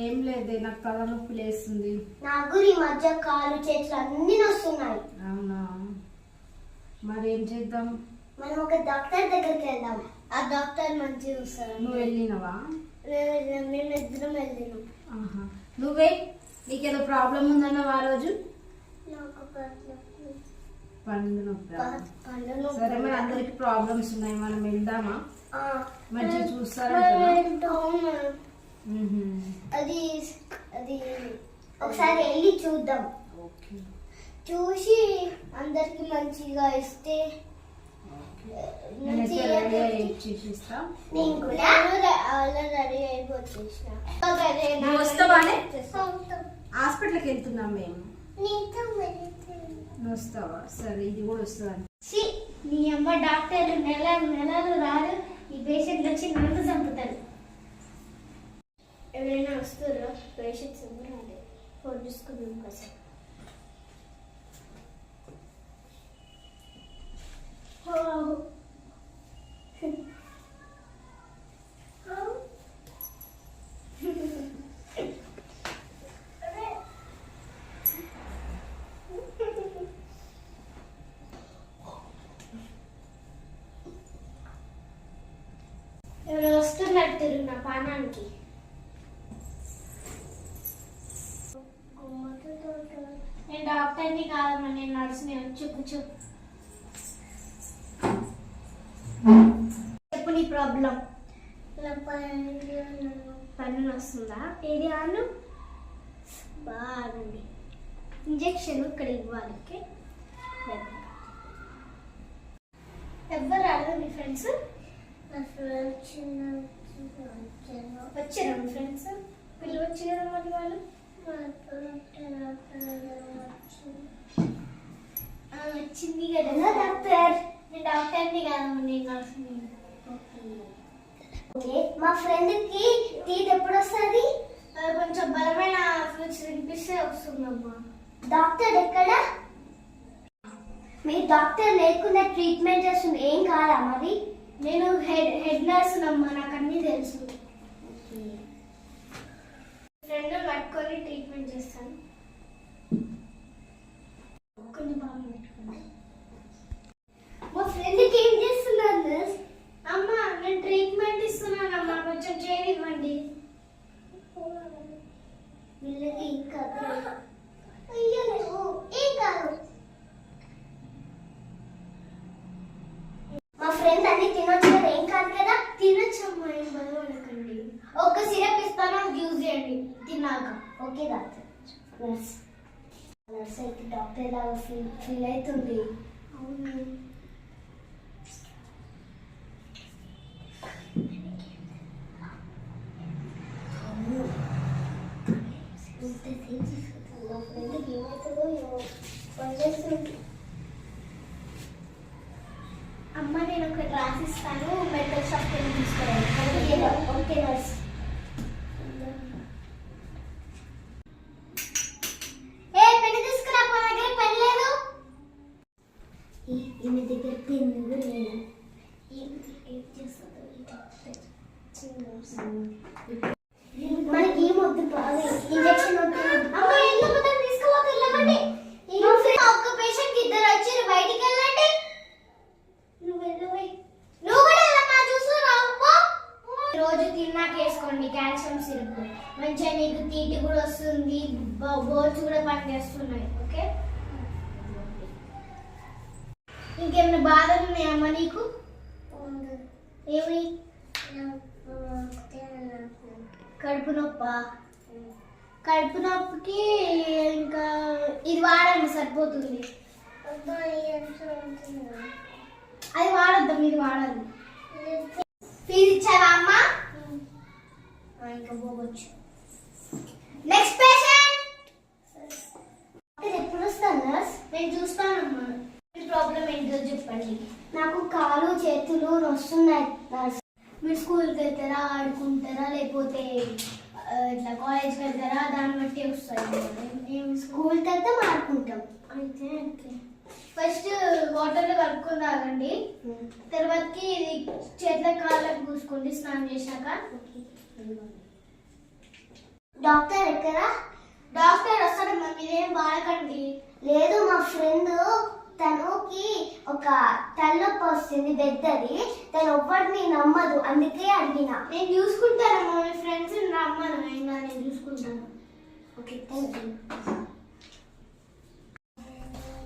ఏం లేదే, నాకు తలనొప్పి లేస్తుంది. నాకు ఈ మధ్య కాలు చేతులు అన్ని నొస్తున్నాయి. అవునా, మరి ఏం చేద్దాం? మనం ఒక డాక్టర్ దగ్గరికి వెళ్దాం. ఆ డాక్టర్ మంచిగా చూస్తారు. నువ్వు వెళ్ళినవా? మేము ఇద్దరం వెళ్ళినాం. నువ్వే, నీకేదో ప్రాబ్లం ఉందన్నావు ఆ రోజు. పండు నొప్పి. సరే, మరి అందరికి ప్రాబ్లమ్స్ ఉన్నాయి, మనం వెళ్దామా? మంచిగా చూస్తారా? అది అది ఒకసారి వెళ్ళి చూద్దాం. చూసి అందరికి మంచిగా ఇస్తే నేను కూడా రెడీ అయిపోతున్నా. హాస్పిటల్కి వెళ్తున్నాం మేము. వస్తావా? సరే, ఇది కూడా వస్తుందని. నీ అమ్మ డాక్టర్ నెలలు రాదు, ఈ పేషెంట్ వచ్చి నన్ను చంపుతారు. ఎవరైనా వస్తారా? పేషెంట్స్ ఎవరు రాలేదు. ఫోన్ చూసుకుందాం కోసం. ఎవరు వస్తున్నట్టు నా పానానికి. నేను డాక్టర్ని కాదమ్మా, నేను నర్సుని. వచ్చి కూర్చో. చెప్పు నీ ప్రాబ్లం. పన్ను వస్తుందా? ఏది అను బాగుంది. ఇంజెక్షన్ ఇక్కడ ఇవ్వాలి. ఓకే, ఎవరు రాదు మీ ఫ్రెండ్స్? వచ్చారా మీ ఫ్రెండ్స్? పిల్లలు వచ్చి కదా మరి వాళ్ళు వచ్చింది కదా డాక్టర్. నేను డాక్టర్ని కాదమ్మా, నేను నర్సుని. ఓకే, మా ఫ్రెండ్కి టీత్ ఎప్పుడు వస్తుంది? కొంచెం బలమైన ఫ్రూట్స్ తినిపిస్తే వస్తుందమ్మా. డాక్టర్ ఎక్కడ? మీ డాక్టర్ లేకుండా ట్రీట్మెంట్ చేస్తుంది, ఏం కాదా మరి? నేను హెడ్ నర్సునమ్మా, నాకు అన్నీ తెలుసు. ఫ్రెండ్ పట్టుకొని ట్రీట్మెంట్ చేస్తాను. కొన్ని బాగా పెట్టుకోండి. మా ఫ్రెండ్కి ఏం చేస్తున్నారు నర్స్? అమ్మా, నేను ట్రీట్మెంట్ ఇస్తున్నానమ్మా, కొంచెం చేయనివ్వండి. వీళ్ళకి ఇంకా ఏం కాదు. మా ఫ్రెండ్ అన్ని తినొచ్చు కదా, ఏం కాదు కదా? తినొచ్చమ్మా, ఏం బలవడకండి. ఒక్క సిరప్ ఇస్తాను, యూజ్ చేయండి తిన్నాక. Okay doctor. నర్స్ నర్స్ అయితే డాక్టర్ లాగా ఫీల్ అవుతుంది. అవును, అమ్మ నేను ఒకటి రాసిస్తాను, మెడికల్ షాప్కి వెళ్ళి తీసుకోవాలి. Okay nurse. పెన్ను తీసుకురా, మా దగ్గర పెన్ లేదు. ఈమె దగ్గర పెన్ను లేదు. ఏం చేస్తుందో మనకి ఏమొద్దు, ఇంజక్షన్ వద్దు. అమ్మ ఎట్లా మొత్తం తీసుకోవద్దు. ఒక్క పేషెంట్ ఇద్దరు వచ్చారు, బయటికి వెళ్ళండి. నువ్వు కూడా వెళ్ళమ్మా, చూస్తున్నావు. రోజు తిన్నాక వేసుకోండి కాల్షియం సిరప్. మంచిగా నీకు తీటి కూడా వస్తుంది, బోన్స్ కూడా పనిచేస్తున్నాయి. ఓకే, ఇంకేమైనా బాధలు ఉన్నాయమ్మా నీకు? ఏమి? కడుపు నొప్పా? కడుపు నొప్పికి ఇంకా ఇది వాడండి సరిపోతుంది. అది వాడద్దాం, ఇది వాడాలి. ఫీజు ఇచ్చావా అమ్మా? ఇంకా పోవచ్చు. Next patient. ఎప్పుడు వస్తాను నర్స్? నేను చూస్తానమ్మా. మీ ప్రాబ్లం ఏంటో చెప్పండి. నాకు కాలు చేతులు నొస్తున్నాయి నర్స్. మీరు స్కూల్కి వెళ్తారా, ఆడుకుంటారా, లేకపోతే ఇట్లా కాలేజ్కి వెళ్తారా? దాన్ని బట్టి వస్తాయి. మేము స్కూల్కి వెళ్తాం, ఆడుకుంటాం. అయితే ఫస్ట్ వాటర్లో కలుపుకొని తాగండి. తర్వాతకి ఇది చేతుల కాళ్ళకు పూసుకోండి స్నానం చేశాక. డాక్టర్ ఎక్కడ? డాక్టర్ వస్తాడమ్మా, మీరేం బాధకండి. లేదు, మా ఫ్రెండ్ తనకి ఒక తలనొప్పి వస్తుంది పెద్దది, తను ఎవ్వరిని నమ్మదు, అందుకే అడిగిన. నేను చూసుకుంటానమ్మా, మీ ఫ్రెండ్స్ నమ్మను, అయినా నేను చూసుకుంటాను. Okay, thank you.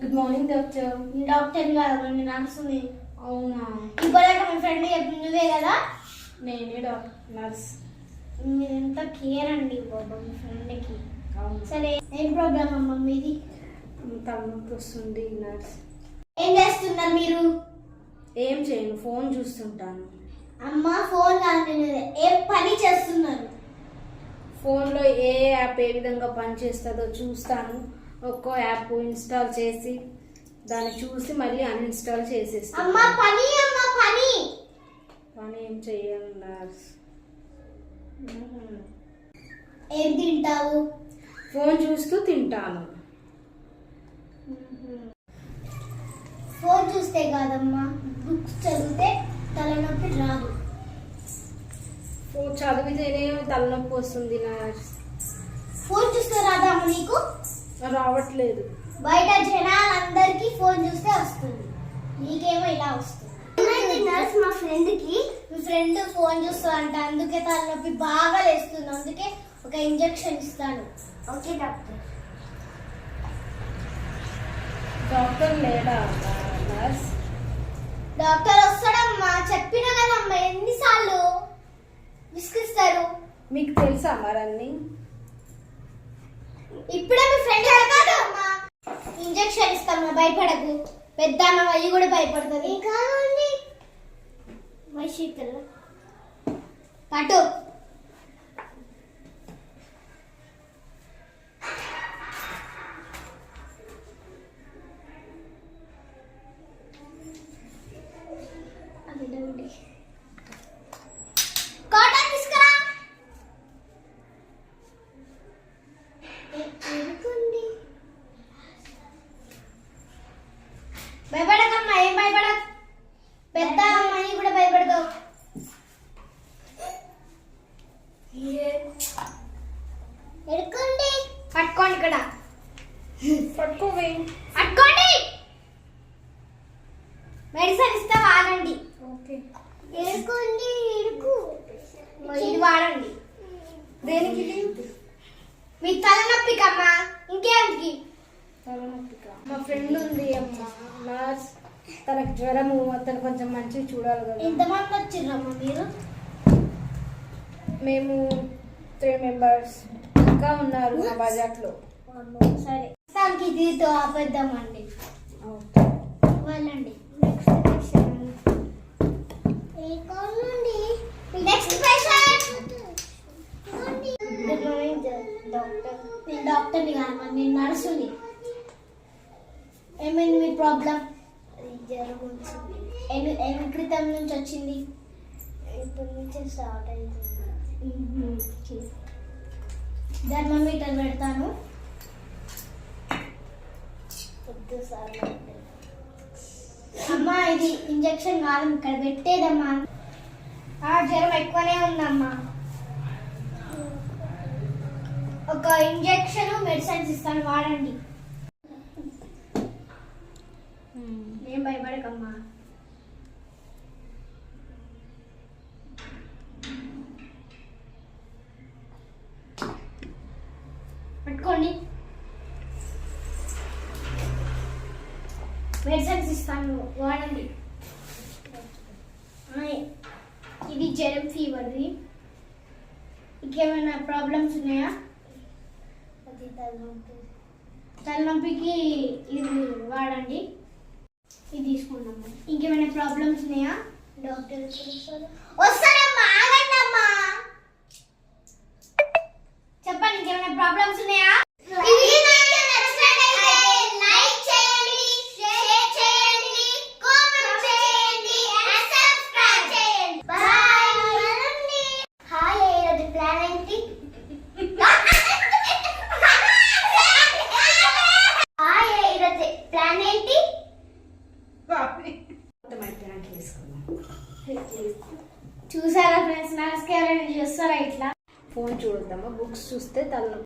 Good morning doctor. Doctor కాదు, నేను నర్సుని. అవునా? ఇప్పటిదాకా మీ ఫ్రెండ్ చెప్పింది నువ్వే కదా? నేనే నర్స్. మీరు ఎంత కేర్ అండి బాబా మీ ఫ్రెండ్కి. అవును. సరే, ఏం ప్రాబ్లం అమ్మ మీది? తలనొప్పి వస్తుంది నర్స్. ఏం చేస్తున్నారు మీరు? ఏం చేయను, ఫోన్ చూస్తుంటాను. అమ్మ ఫోన్ కాదు, ఏం పని చేస్తున్నారు? ఫోన్లో ఏ యాప్ ఏ విధంగా పనిచేస్తుందో చూస్తాను. ఒక్కో యాప్ ఇన్స్టాల్ చేసి దాన్ని చూసి మళ్ళీ అన్ఇన్స్టాల్ చేసేస్తాను. అమ్మ పని పని ఏం చెయ్యను నర్స్. ఏం తింటావు? ఫోన్ చూస్తూ తింటాను. ఫోన్ చూస్తే కాదమ్మా, బుక్స్ చదివితే తలనొప్పి రాదు. ఫోన్ చదివితేనే తలనొప్పి వస్తుంది నర్స్. ఫోన్ చూస్తే రాదా అమ్మ నీకు? రావట్లేదు. బయట జనాలందరికీ ఫోన్ చూస్తే వస్తుంది, నీకేమో ఇలా వస్తుంది. నర్స్, మా ఫ్రెండ్కి మీ ఫ్రెండ్ ఫోన్ చూస్తా అంట, అందుకే తలనొప్పి బాగా లేస్తుంది, అందుకే ఒక ఇంజెక్షన్ ఇస్తాను. Okay doctor. డాక్టర్ లేడా నర్స్? డాక్టర్ వస్తాడమ్మా, చెప్పినా కదమ్మా, ఎన్నిసార్లు విసిగిస్తారు? మీకు తెలుసా మరన్నీ? ఇప్పుడే మీ ఫ్రెండ్ అమ్మా ఇంజెక్షన్ ఇస్తామా, భయపడకు. పెద్ద అన్న అయ్యి కూడా భయపడుతుంది. కాదండి వైశీకల్ పట్టు. కాటన్ తీసుకురా. భయపడకమ్మా, ఏం భయపడక. పెద్ద అమ్మాయి కూడా భయపడదు. ఎడుకోండి, పట్టుకోండి, ఇక్కడ పట్టుకోవే. పట్టుకోండి. మెడిసిన్ ఇస్తా, వాడండి. ఓకే. ఎడుకోండి, ఎడుకు. ఇది వాడండి. దేనికి? మీ తలనొప్పికమ్మా, ఇంకేంటి? తలనొప్పికా? మా ఫ్రెండ్ ఉంది అమ్మ నర్స్, తనకు జ్వరము, తను కొంచెం మంచిగా చూడాలి కదా. ఎంతమంది వచ్చిర్రమ్మా మీరు? మేము 3 మెంబర్స్. ఇంకా ఉన్నారు మా బజార్లో. సరే, దానికి దీంతో ఆపేద్దామండి. ఓకే, వెళ్ళండి. Next patient. Next patient. Good morning doctor. నేను డాక్టర్ని కాదమ్మా, నేను నర్సుని. ఏమైంది మీ ప్రాబ్లం? జ్వరం వచ్చింది. ఎన్ని క్రితం నుంచి వచ్చింది? ఇప్పటి నుంచి స్టార్ట్ అయింది. థర్మోమీటర్ పెడతాను. అమ్మా ఇది ఇంజెక్షన్ కాదు, ఇక్కడ పెట్టేదమ్మా. జ్వరం ఎక్కువనే ఉందమ్మా. ఒక ఇంజెక్షన్ మెడిసిన్స్ ఇస్తాను, వాడండి. ఏం భయపడకమ్మా. పెట్టుకోండి. మెడిసిన్స్ ఇస్తాను, వాడండి. ఇది జ్వరం, ఫీవర్ది. ఇంకేమైనా ప్రాబ్లమ్స్ ఉన్నాయా? తలనొప్పికి ఇది వాడండి. ఇది తీసుకున్నాము. ఇంకేమైనా ప్రాబ్లమ్స్ ఉన్నాయా? డాక్టర్ వస్తారమ్మా, ఆగండమ్మా. చెప్పండి, ఇంకేమైనా ప్రాబ్లమ్స్ ఉన్నాయా? లైక్ చేయండి, షేర్ చేయండి, కామెంట్ చేయండి, అండ్ సబ్స్క్రైబ్ చేయండి. బై. హాయ్, ఈరోజు ప్లాన్ ఏంటి? హాయ్, ఈరోజు ప్లాన్ ఏంటి? చూసారా ఫ్రెండ్స్, నర్స్కి ఎవరైనా చూస్తారా ఇట్లా? ఫోన్ చూడొద్దామా, బుక్స్ చూస్తే తలనొప్పి